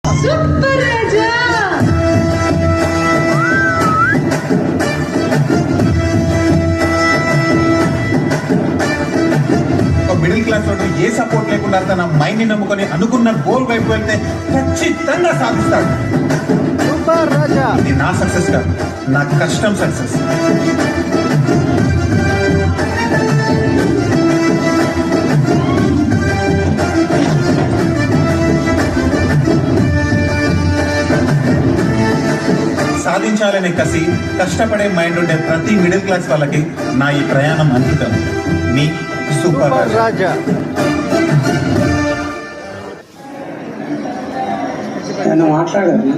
Super రాజా. Middle class వాడు ఏ support లేకుండా తన మైండ్ ని నమ్ముకొని అనుకున్న గోల్ వైపు వెళ్తే ఖచ్చితంగా సాధిస్తాడు. సూపర్ రాజా. ఇది నా సక్సెస్ కాదు, నా కష్టం సక్సెస్. సాధించాలనే కసి, కష్టపడే మైండ్ ఉండే ప్రతి మిడిల్ క్లాస్ వాళ్ళకి నా ఈ ప్రయాణం అంకితం. మీ సూపర్ రాజా. మాట్లాడారు